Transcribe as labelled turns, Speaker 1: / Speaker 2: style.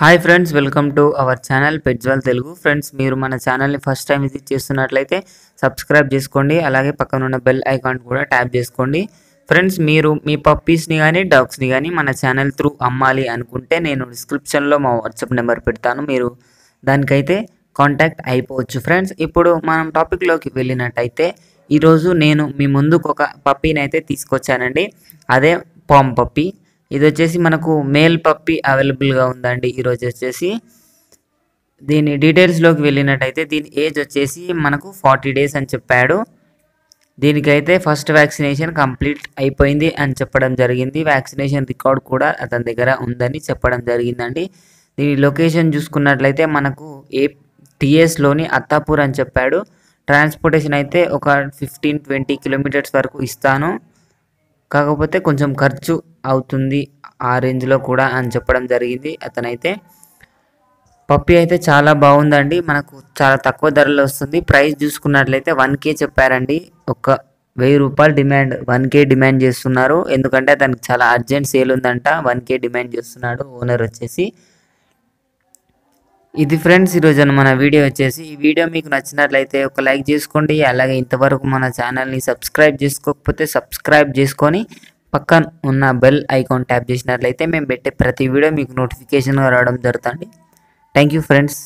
Speaker 1: Hi friends, welcome to our channel పెట్జ్వాల్ Telugu. Friends, మీరు మన ఛానల్ని ఫస్ట్ టైం విజిట్ చేస్తున్నట్లయితే సబ్స్క్రైబ్ చేసుకోండి. అలాగే పక్కన ఉన్న బెల్ ఐకాన్ కూడా ట్యాప్ చేసుకోండి. ఫ్రెండ్స్, మీరు మీ పప్పీస్ని కానీ డాగ్స్ని కానీ మన ఛానల్ త్రూ అమ్మాలి అనుకుంటే నేను డిస్క్రిప్షన్లో మా వాట్సాప్ నెంబర్ పెడతాను. మీరు దానికైతే కాంటాక్ట్ అయిపోవచ్చు. ఫ్రెండ్స్, ఇప్పుడు మనం టాపిక్లోకి వెళ్ళినట్టయితే ఈరోజు నేను మీ ముందుకు ఒక పప్పీని అయితే తీసుకొచ్చానండి. అదే పామ్ పప్పీ. ఇది వచ్చేసి మనకు మేల్ పప్పీ అవైలబుల్గా ఉందండి. ఈరోజు వచ్చేసి దీని డీటెయిల్స్లోకి వెళ్ళినట్టయితే దీని ఏజ్ వచ్చేసి మనకు 40 days అని చెప్పాడు. దీనికైతే ఫస్ట్ వ్యాక్సినేషన్ కంప్లీట్ అయిపోయింది అని చెప్పడం జరిగింది. వ్యాక్సినేషన్ రికార్డ్ కూడా అతని దగ్గర ఉందని చెప్పడం జరిగిందండి. దీని లొకేషన్ చూసుకున్నట్లయితే మనకు టీఎస్లోని అత్తాపూర్ అని చెప్పాడు. ట్రాన్స్పోర్టేషన్ అయితే ఒక 15-20 కిలోమీటర్స్ వరకు ఇస్తాను, కాకపోతే కొంచెం ఖర్చు అవుతుంది ఆ రేంజ్లో కూడా అని చెప్పడం జరిగింది. అతనైతే పప్పీ అయితే చాలా బాగుందండి. మనకు చాలా తక్కువ ధరలో వస్తుంది. ప్రైస్ చూసుకున్నట్లయితే 1K చెప్పారండి. ఒక 1000 రూపాయలు డిమాండ్, 1K డిమాండ్ చేస్తున్నారు. ఎందుకంటే అతనికి చాలా అర్జెంట్ సేల్ ఉందంట. 1K డిమాండ్ చేస్తున్నాడు ఓనర్ వచ్చేసి. ఇది ఫ్రెండ్స్ ఈరోజు మన వీడియో వచ్చేసి. ఈ వీడియో మీకు నచ్చినట్లయితే ఒక లైక్ చేసుకోండి. అలాగే ఇంతవరకు మన ఛానల్ని సబ్స్క్రైబ్ చేసుకోకపోతే సబ్స్క్రైబ్ చేసుకొని పక్కన ఉన్న బెల్ ఐకాన్ ట్యాప్ చేసినట్లయితే మేము పెట్టే ప్రతి వీడియో మీకు నోటిఫికేషన్గా రావడం జరుగుతుంది. Thank you friends.